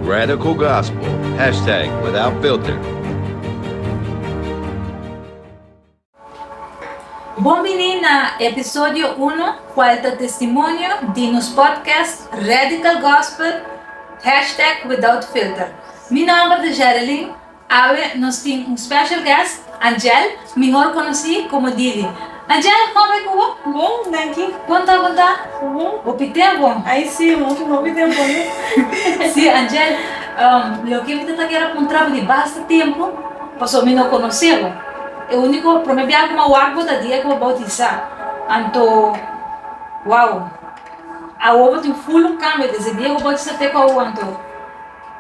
Radical Gospel. #WithoutFilter. Bom-vindo na episódio 1, quarto testemunho de nos podcast Radical Gospel, #WithoutFilter. Meu nome é Geraldine. Hoje nós temos um special guest, Angel, melhor conhecido como Didi. Angel, como é que vai? Bom, daqui. Conta. Bom. O tempo? Aí sim, muito bom tempo, né? Sim, Angel, o que eu quero encontrar de bastante tempo, passou me não conhecê-lo. O único problema é que eu vou dar dia que eu vou bautizar. Então, uau, a outra tem full cambio desse dia que eu vou bautizar até com o Anto.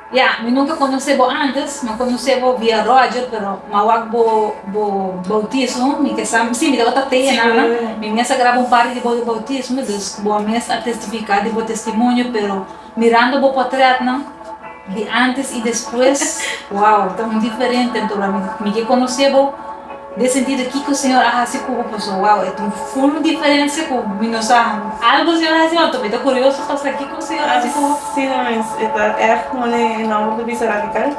Eu nunca conheci antes, não conheci via Roger, pero eu vou bautismo, me que sabe, sim, me dá outra teia, né? Me nessa grava par de bautismo, dus vou mesmo a testificar de testemunho, pero mirando vou para não? De antes e depois, uau, tão diferente, então me que conheci de sentido aqui que o Senhor assim como pessoa, uau, é tão full diferença com nós algo o Senhor assim, eu tô curioso para saber que o Senhor assim como. Sim, mas é como em nome do Bispo Radical.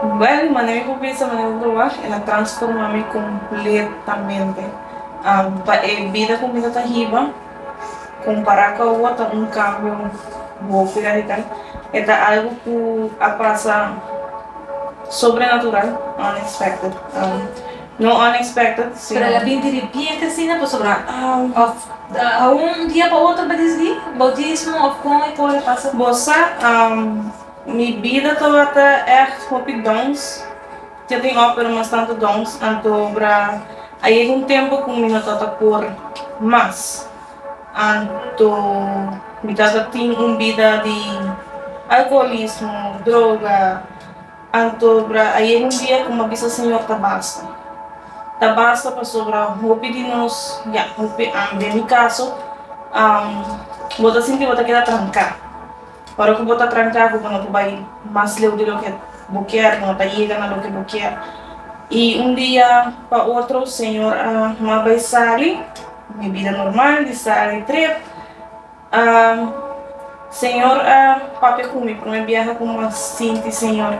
Well, maneira que o Bispo maneira ela transforma-me completamente. A vida como está riba, comparar com a outra, cambio muito radical. É algo que passa sobrenatural, unexpected. No unexpected, sim. Pero ela bem de repente assim, né, para sobrar. Dia para outro para dizer, bautismo, of como e tudo passa. Bossa, minha vida toda é hopi dons. Eu tenho ópera bastante dons, então aí tempo com minha tata por mais. Então, minha tata tem vida de alcoolismo, droga. Então, aí dia como avisa o Senhor tá basta para sobrar hopi de nós, hopi de meu caso, bota sentir bota queda trancar. Para que bota trancar, porque não vai mais leu de lo que boquear, não tá chega na lo que boquear. E dia para outro, o Senhor vai sair, minha vida normal, de sair trip. Senhor, papai comigo, para me viajar com uma cinta, Senhor.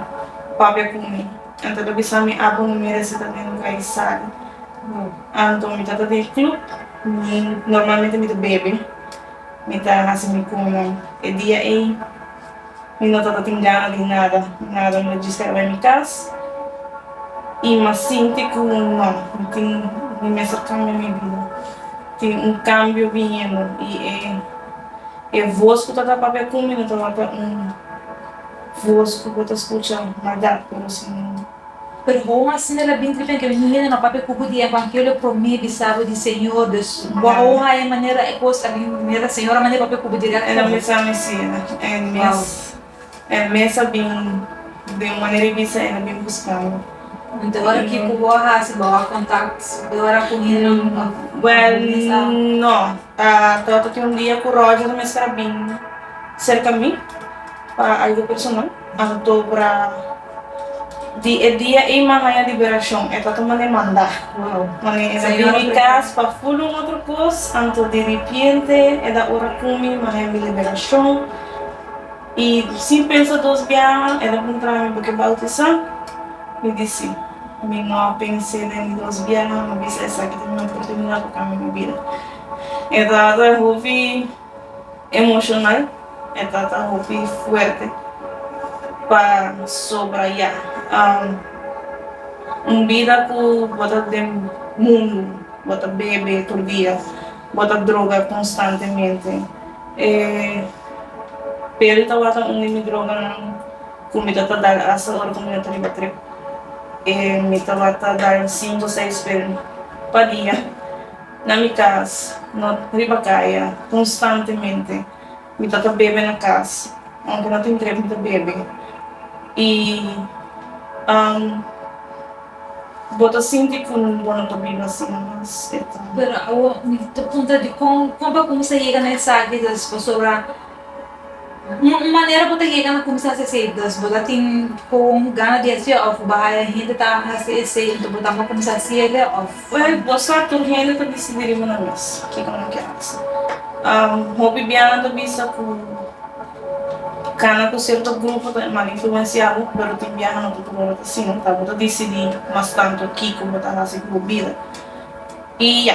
Papai comigo. Então, eu bisa me abo no meu receita de um gás sabe. Então, me tata de clube, normalmente me bebe, me tá assim me como e dia aí, me não tata tem gana de nada me diz que vai me casa. E mas sinto que não tem me acercar minha vida. Tem cambio vindo e é voz que tata papai comigo, então tata voz que você escuta nada por assim. Pero como assim ela bem tripem que menina na papel cubo de evangelho pro mim bisavo de Senhor Deus. Boa é maneira é coisa a maneira Senhor a maneira papel cubo direto. Ela me sabe ensina, é mesa bem de maneira visa ela bem buscando. Então agora que cubo assim boa contatos agora com ele. Well, não. Todo que dia com o Roger me está bem cerca de mim para algo personal. Então para dia e manhã liberação é todo mundo manda. Mane essa bem casa para full outra coisa. Então de repente é da hora comigo manhã liberação e sem pensar dos bianos é da encontrar porque bautizar me disse me não pensei em dos bianos me disse essa que tem uma oportunidade para minha vida. É da hobby emocional é da hobby forte para sobralhar. Vida que bota de mundo, bota bebe todo dia, bota droga constantemente. Pero ita bota droga não, comida tá dar essa hora comida tá riba me tá bota dar 5 ou 6 vezes para dia. Na minha casa, na riba caia, constantemente. Me tá bebe na casa, aunque não tem treino, me tá bebe. E bota sinti com boa tabela assim, mas Pero me pergunta de como você chega nessa área das pessoas uma maneira para chegar na começar a ser das botar tem com gana de ser of bahaya ainda tá a ser então botar uma começar a ser of well bosta tu ainda tá decidir mana mas que como que é hobby biana do bisa com Kana com certo grupo mal influenciado, pero tem viaja no tuturo assim, tá? Bota decidir mais tanto aqui como botar assim com vida. E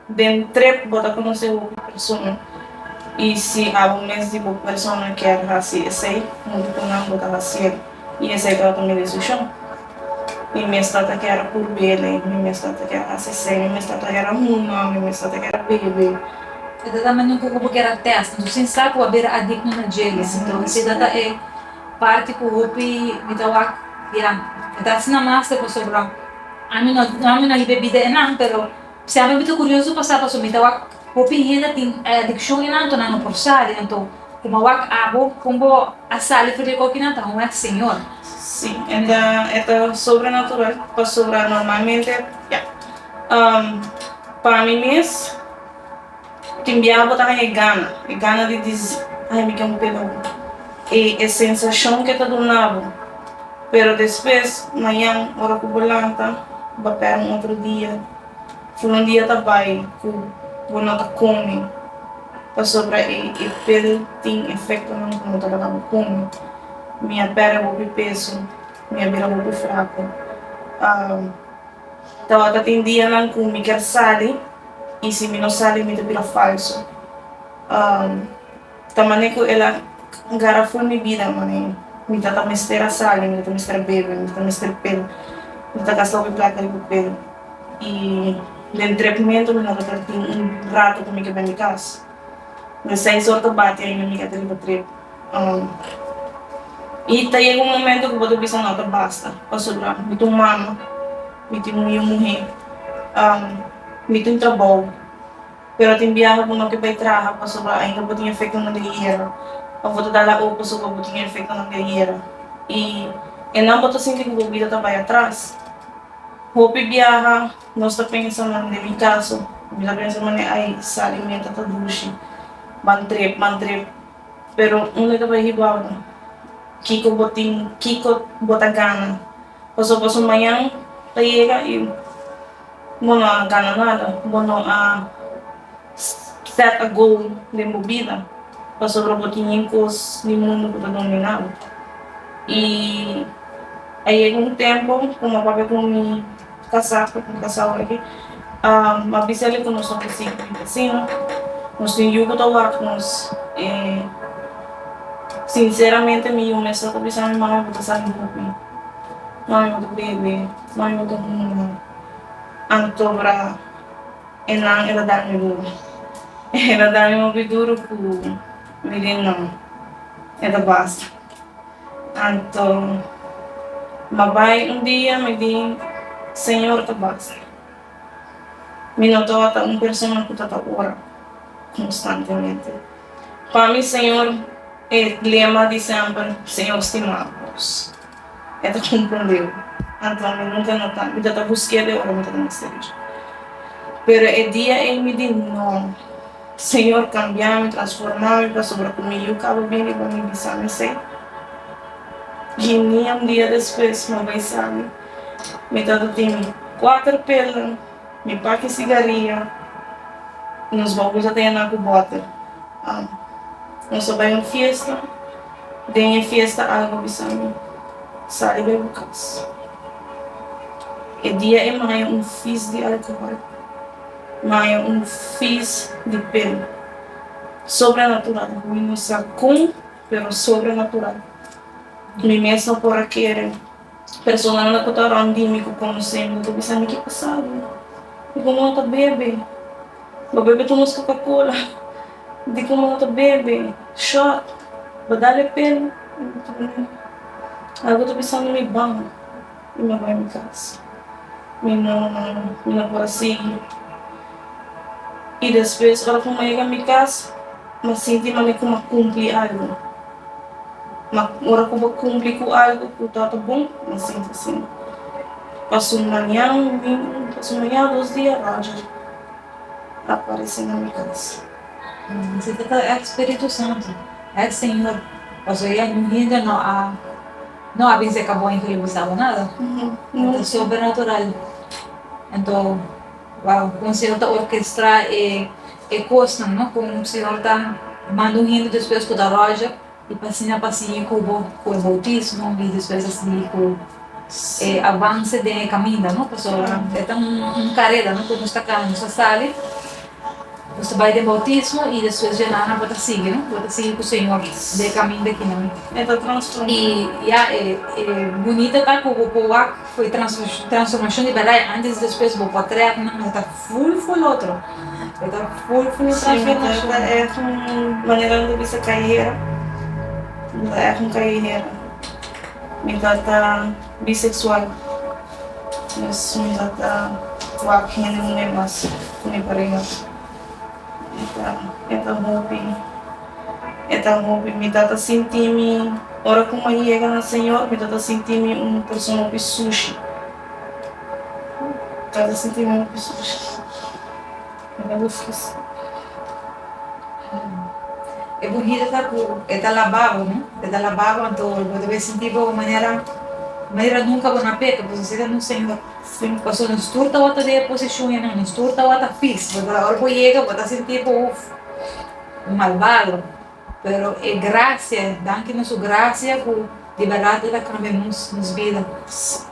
dentro bota conhecer outra pessoa. E se há um mês de pessoa que é assim, sei, muito com não botar assim, e esse é que eu tomei decisão. E minha estata que era por bele, minha estata que era assim, minha estata que era uma, minha estata que era bebê. Ito naman yung kukubukira test. Então, sinsa ko abira adik no na jelis. Então, si data parte ko hupi mitawak yan. Ito na master ko sobrang amin na ibebida enang pero siya bito kuryoso pa sa paso mitawak hupi hina tin adiksyon enang to nang porsali então kumawak abo kumbo asali fili ko kinanta humak senhor. Sim, é sobrenatural, para sobrar normalmente, para mim mesmo, timbiaba tá e gana de dizer, ai me quero pelo, e a sensação que tá donado, pero depois, amanhã, hora que bolanta, vai para outro dia, foi um dia tá vai, que vou não tá come, para sobrar e pelo tem efeito não como tá lá come. Minha perna vou peso, minha beira vou fraco. Então tem dia não com me quer sali e se me não sali me vira falso. Também que ela garrafou minha vida, mano. Me tá mistera sali, me tá mistera bebê, me tá mistera pelo, me tá gastando o placa de pelo. E no treinamento me não tá tem rato que me quer bem casa. Mas sem sorte bate aí me quer ter trip. E chega um momento que você pensa, não, basta, para sobrar. Me tem mama, me tem minha mulher, me tem trabalho. Pero tem viagem que não que vai trabalhar para sobrar, ainda vou ter efeito na guerra. Eu vou dar lá o para sobrar, vou ter efeito na guerra. E não vou sentir que a vida está vai atrás. Vou viajar, nós estamos pensando na minha casa, nós estamos pensando na ai, salimenta, tá duche, mantrep. Pero não é vai igual. Kiko bota gana. Paso manhã, chega e não gana nada. Não set a goal de movida. Paso botinho cos de mundo que dominado. E aí um tempo, como a papai com me casar aqui, a bisela com nós assim, nós temos que nós sinceramente, eu me estou pensando em mãe, vou sair do pai. Mãe, vou bebê, mãe, vou mundo. Antobra, ela dá-me duro. Ela dá-me duro que me diz não. Ela basta. Então, babai dia me diz, Senhor, tá basta. Me notou até uma pessoa que está agora, constantemente. Para mim, Senhor, lema de sempre, Senhor, estimamos. É te compreendeu. Então, eu nunca notei. Eu já busquei de hora, muito mistério. Pero o dia ele me disse, não. Senhor, cambiar-me, transformar-me para sobre comigo. Eu acabo bem e vou me dizer, me sei. E nem um dia depois, uma vez sabe, me dá do time 4 pelas, me paga cigarrinha, nos bagulhos já tem na cubota. Nós só vai uma festa, tem festa algo bisami, sai bem bucas. E dia é mais fiz de álcool, mais fiz de pelo, sobrenatural, não sei como, pero sobrenatural. Me mesmo por aquele personal na cotaram de me conhecendo, tu bisami que passado, e como não tá bebe tomamos Coca-Cola. Di ko mga bebe, shot, badali pin. Ako to bisang may bang, imabay mo kas. Minapurasigi. E depois, ora kung may kami kas, masinti man ko makumpli algo. Ora ko makumpli ko algo, ko tatabong, masinti sin. Pasumanyan, 2 dias, Roger. Aparece na minha casa. Você é o Espírito Santo, é o Senhor. O sea, ainda não há bem se acabou em que ele estava nada. Então, sobrenatural. Então, wow, o Senhor está orquestra e costa, não? Como o Senhor está mando indo depois com a loja e passinho com o bautismo e depois assim com avance de caminho, não? Porque é um carreira, não? Quando está cá, você sai, você vai de bautismo e depois já não pode seguir, não? Pode seguir com o Senhor de caminho daqui, não? Então transforma. E bonita tá com o foi transformação de verdade antes e depois vou para trás, não? Está full outro. Está full Sim, transformação. é uma maneira de vista carreira. É uma carreira. Então tá bissexual. Mas não tá walking de mulher mas me parece. Então hobby me dá sentir-me ora como aí chega no Senhor me dá sentir-me uma pessoa de sushi. Dá sentir-me uma pessoa. Eu gosto. É bonita tá lavado, né? Tá lavado, então eu deve sentir de maneira nunca vou na peca, porque você não Senhor. Sim. Porque não esturta outra de posição, não esturta outra fis, porque a hora que chega, vou sentir um malvado. Pero é graça, danke nos graça, de verdade ela cambia nos vidas.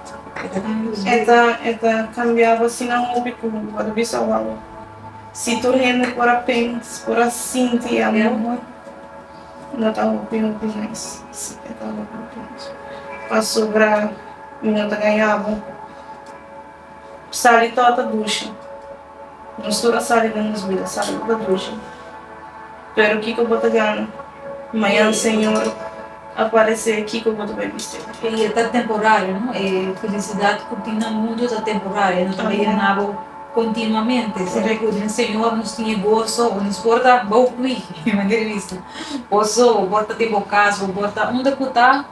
Ela cambiava assim na hobby como quando vi só algo. Se tu rende por apenas, por assim te amor. Não tá hobby mais. Ela passou para minha ganhava. Sali toda ducha. Mistura sali nas vidas, sali da ducha. Pero o que eu vou ganhar? Amanhã, Senhor, aparecer aqui que eu vou ver vestir. E está temporário, não? Felicidade contínua no mundo está temporária, não também é nada continuamente. Sempre que o Senhor nos tinha gozo, ou nos porta bom qui, maneira vista. Gozo, porta tipo casa, porta onde que está,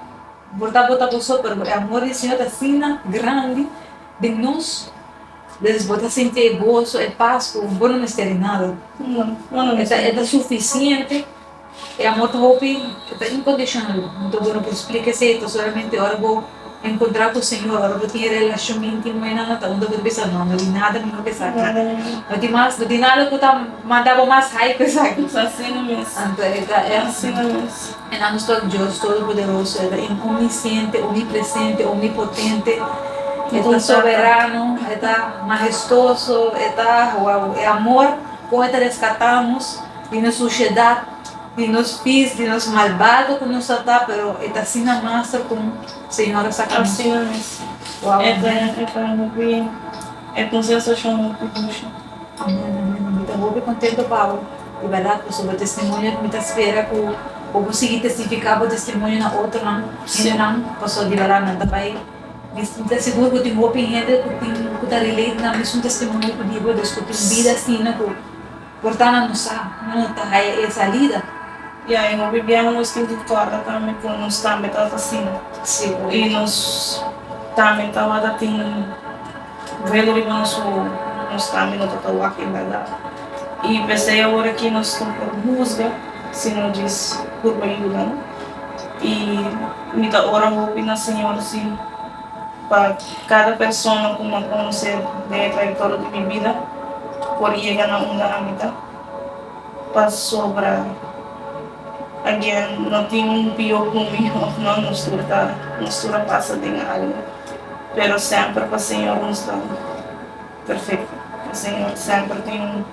porta gozo, pero o amor do Senhor é assim grande de nós. Eles botam sentir gozo e paz, o bom não está nada. Não. É suficiente. É amor do Hopi, é incondicional. Então, bueno, pues explíquese esto, solamente ahora vou encontrar com o Senhor, agora vou ter relação íntima e nada, tá? Onde eu penso, não tem nada melhor que isso aqui. Não tem nada que eu mandava mais raiva que isso aqui. Assim mesmo. Então, é Assim mesmo. é nosso Deus Todo-Poderoso, é onisciente, onipresente, onipotente, é soberano, é majestoso, é amor, com ele rescatamos de nossa sociedade, de nos fiz, de nos malvados que nos está, pero está assim na massa com o Senhor sacamos. Assim mesmo. Uau. É com sensação muito puxa. Então, vou contente, Paulo. De verdade, sobre o testemunho que me espera, que eu consegui testificar o testemunho na outra, não, passou de verdade, não, também. Estou seguro que eu tenho gente que está relate na mesmo testemunho que eu digo, que tem vida assim, que portanto não sabe, não está salida. E aí, nós vivíamos no estilo de corda também, com nós também estava assim. Sim. E nós também estava assim, vendo que nós também não estamos aqui, verdade. E pensei agora que nós estamos por busca, se não diz por ajuda, né? E me dá hora vou opinar, Senhor, assim, para cada pessoa que não conhecer da trajetória de minha vida, por chegar na onda âmbita, para sobrar. Again, não tem pior comigo, não nos passa de algo. Pero sempre para o Senhor nos dá perfeito. O Senhor sempre tem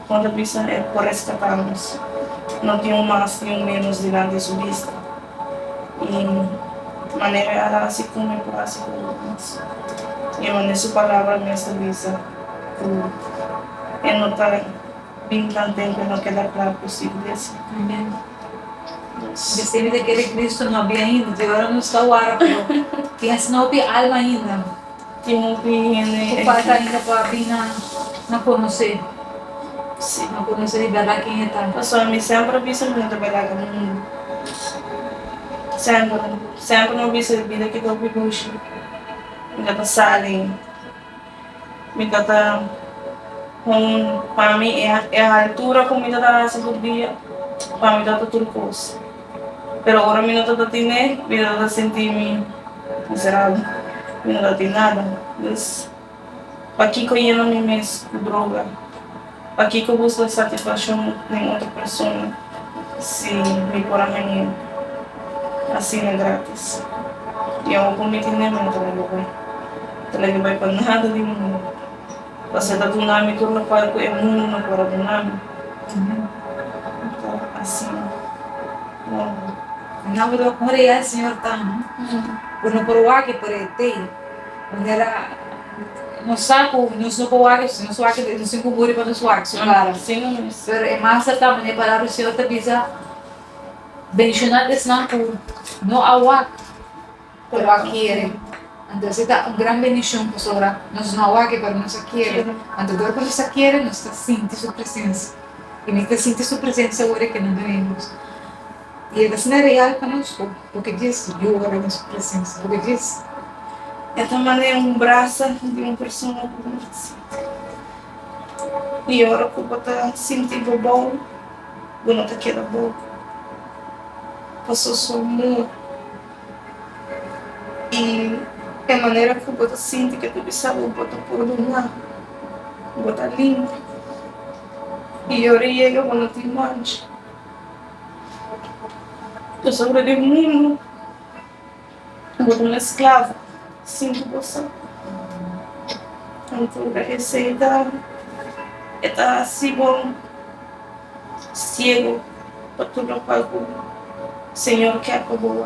quando a pessoa é por resgatarmos. Não tem um mais, tem um menos diante de sua vista. E maneira assim como é para assim como e a maneira sua palavra nessa visa, não está bem tanto tempo não queda claro possível assim. Amém. Desse de que Cristo não havia ainda, agora não está o ar, tinha não havia alma ainda. Tinha um O falta ainda para vir na conhecer. Sim. Não conhecer de verdade quem está. Pessoal, me sempre avisa muito verdade no mundo. Sempre não avisa a vida que eu vivo. Me dá saling. Me dá para mim é a altura como me dá essa dia. Para mim dá tudo coisa. Pero agora me não dá dinheiro, me dá sentir-me miserável. Me não dá nada. Mas para que eu ia não me meto com droga. Aqui que eu busco a satisfação em outra pessoa, se me por amanhã, assim é grátis. E eu vou cometer nem mais talaga vai para nada de mundo. Você está do nome que eu para é mundo na fora do nome. Então, assim, não. Não vou morrer a senhor tá, quando por o água por ET, quando era no saco, no sopo água, no suaque, no cinco muri para no suaque, su cara. Sim, mas Pero é massa também para o senhor te bisa mencionar desse não no awak, pero aqui então está uma grande bendição para sobre nós não awak para nós aqui, então agora quando nós aqui nós está sentindo sua presença e nós está sentindo sua presença agora que não vemos. E é assim é real para nós, porque diz eu agora na sua presença, porque diz é também um braço de uma pessoa que não se e agora que eu estou sentindo bom, eu não estou querendo bom. Passou só amor. E é a maneira que eu estou sentindo que eu precisava botar por um lado, botar limpo. E eu orei eu não tenho mais. Eu sou de mundo. Eu sou uma escrava. Sinto você. Então, a receita é assim bom, cego, para tudo o que o Senhor quer que eu vou.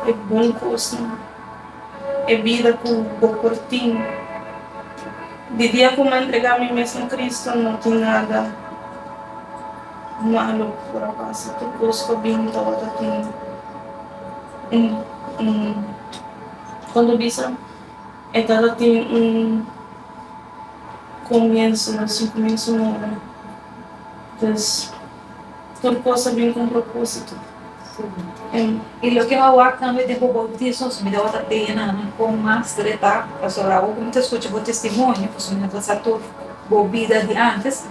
É bom coisa. É vida com o curtinho. De dia como entregar a mim mesmo a Cristo, não tem nada malo por acaso. Tudo coisa que eu vim, estava tendo. Quando bisa, estava tendo começo, assim, começo novo. Então, tudo coisa vem com propósito. e lo que eu awak também de bautismo, me dá outra pena com mais treta, para sobre algo que muitas escuta o testemunho, porque me dá certo vida de antes.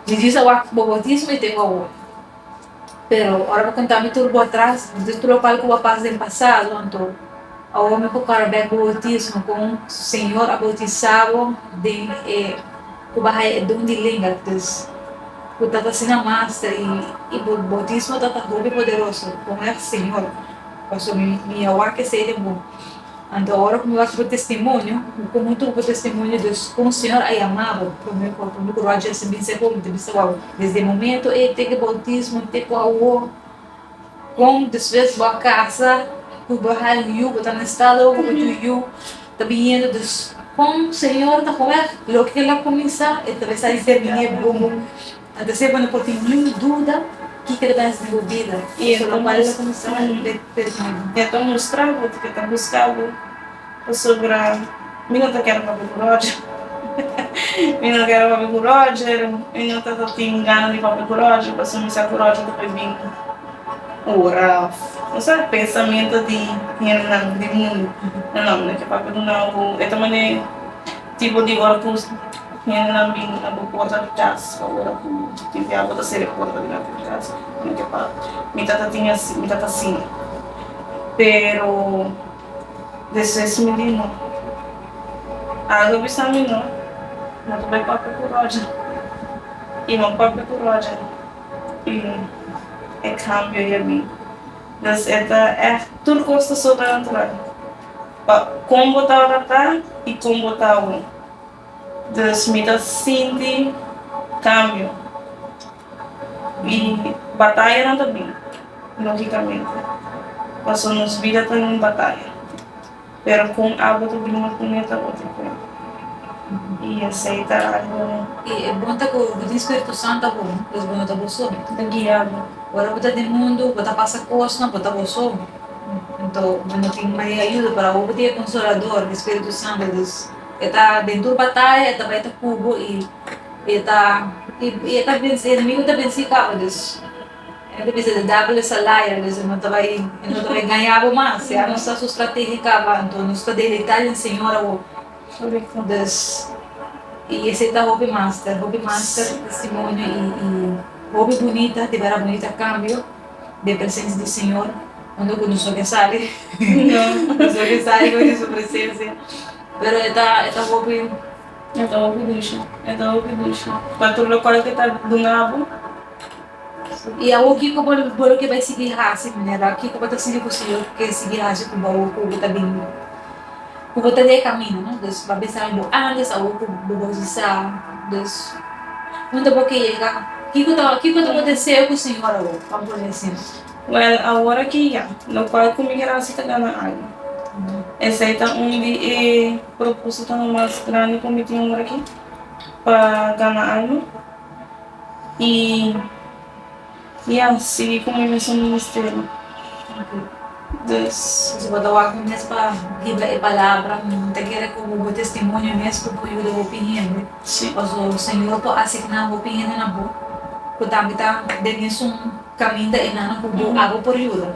Me diz awak bautismo e tenho awak. Pero ahora vou contar me tudo atrás, de tudo o que eu passei no passado, então ao homem que o cara bem bautismo com o Senhor abautizado de o bahai de onde linga, então o tata sina master e o bautismo tata muito poderoso, como é o Senhor, passou me awak que seria bom. Então agora como eu acho o testemunho, com muito o testemunho dos com o Senhor é amado, como o Roger se me encerrou, desde o momento e tem que bautismo, tem que o com desvés a casa, o bahal you, botar na estado, o you, tá vindo dos com o Senhor tá com ele, o que ela começa, e talvez aí termine bom. Então se quando por ter dúvida, que ele vai se vida E então então, para ela começar a então mostrar o que está buscando sobre a minha não quero para o Roger, minha não quero para o Roger, minha não está tendo ganas de para o Roger, para se me sair o Roger depois vim orar, não sabe pensamento de mundo, não que para o não é também tipo de hora que yang namin nabuporta de jazz, agora com tive algo da série porta de jazz, não que para me tata assim, pero desses menino, algo bisa menino, não vai para o Roger, e não para o Roger, e é cambio e a mim, das é tudo custa sobrenatural, como botar o e como botar o das mitas senti cambio e batalha não também logicamente passou nos vida tem uma batalha pero com algo também uma punheta outra coisa e aceitar algo e é bom que o Espírito Santo bom, os bom da bolsa, guiado agora botar de mundo, botar passa coisa, botar bolsa, então não tem mais ajuda para o dia consolador, o Espírito Santo dos está dentro da batalha, está vai cubo e está vencendo, inimigo está vencido dos ele precisa de double salário, ele não vai ganhar mais, se a nossa estratégia acaba, então nós está deleitar em Senhor dos e esse está hobby master testemunho e hobby bonita, tiver a bonita cambio de presença do Senhor, quando eu não sou que sai, não sou que sai com sua presença. Pero esta hobby Ito o fiducia. Patuloy ko kita dungabo. E a o que que vai seguir raça, né? Aqui que vai seguir possível que seguir raça com o que tá bem. O que tá de caminho, né? Dos vai pensar em antes a o que do sa dos onde porque chega. Que aconteceu com o senhor agora? Vamos por assim. Well, agora que já, no qual comigo era se tagana algo. Essa é onde propósito mais grande que me tinha agora aqui para ganhar algo. E seguir como nesse ministério. Des, Se botar o água mesmo para dar a palavra, não tem que ir com o testemunho mesmo para o da opinião. sim, O senhor pode asignar a opinião na boa. Porque também está dentro caminho da enana com boa água por ajuda.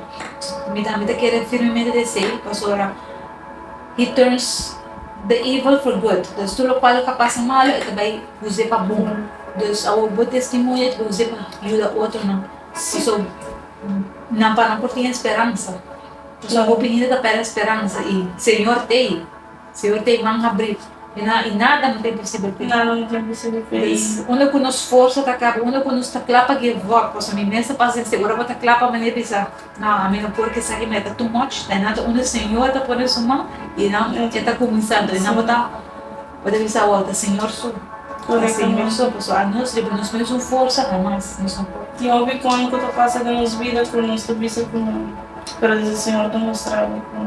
Me também está querendo firmemente dizer, pastora, he turns the evil for good. Então, tudo o qual capaz de malo, ele vai usar para bom. Então, o bom testemunho, ele vai usar para ajudar outro não. So, não para não ter esperança. Então, a opinião da pera esperança e Senhor tem mão abrir. E nada não tem possível. nada não tem possível fez. Onde que nos força está acaba, onde que nos está clapa que voa, pois a minha mesa passa segura para clapa mas nem pensar. Não, a minha porque sabe meta too much, tá nada onde o Senhor está por isso mão e não está começando, e não botar pode pensar volta Senhor sou. Senhor sou, pessoal, nós devemos nos força mais, nós não pode. E ouvi quando que tu passa de nos vida com nós tu visa com para dizer Senhor te mostrar com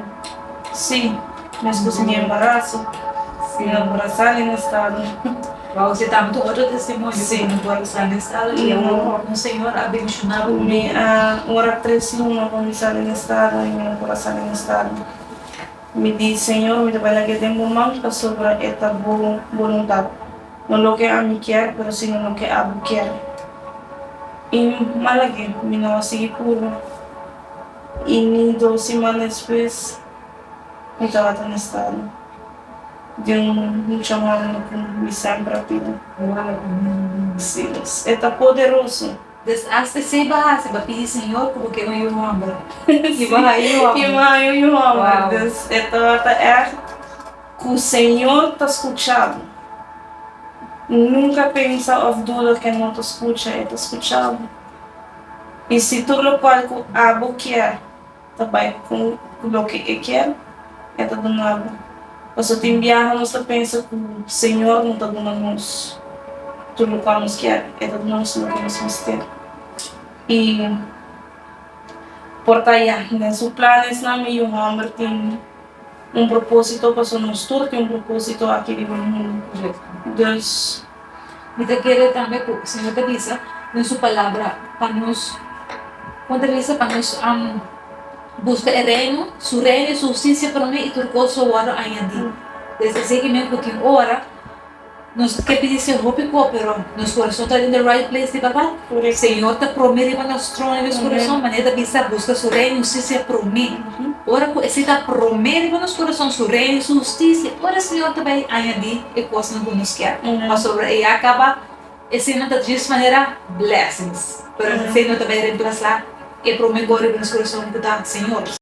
sim, mas que sem embaraço, sem abraçar no estado. Você está muito outro testemunho, Sim. no coração do estado e o Senhor abençoado Me ora 3:1 começar no estado e meu coração no estado. Me diz Senhor, me trabalha que tenho mão para sobre esta boa vontade. Não lo que a mim quer, pero sim lo que a quer. E malagi, me não segui puro. E nem 2 semanas depois, me estava no estado. De chamado com missão rápida. Sim, é poderoso. Hasta se vai pedir Senhor porque não é um homem. E vai eu E mãe, eu amo. Uau. Então, é que o Senhor está escutando. Nunca pensa of dúvida que não te escuta, ele está escutando. E se tudo o qual que a boca quer, também com o que ele quer, ele está dando. Você tem viagem, você pensa que o Senhor não está dando nós tudo o qual nos quer, ele está dando tudo o que nós vamos ter. E por aí, nesses planos, na minha homem tem propósito, para nós todos tem propósito aqui no mundo. Deus, me te quer também que o Senhor te diz em sua palavra para nós, quando diz para nós busca o reino, sua justiça para mim e tudo coisa agora añadir. Desde esse que me tem hora, nós que pedir ser roupico, pero nosso coração está in the right place, di ba ba? por isso, Senhor te promete para nós trono nosso coração, maneira de bisa busca sua reino, justiça para mim. Ora que esse está promete para nosso coração sua reino, sua justiça, ora Senhor também añadir e coisa que nos quer. Mas sobre e acaba esse não está de maneira blessings, pero esse não também reemplazar e promete agora para nosso coração que está Senhor.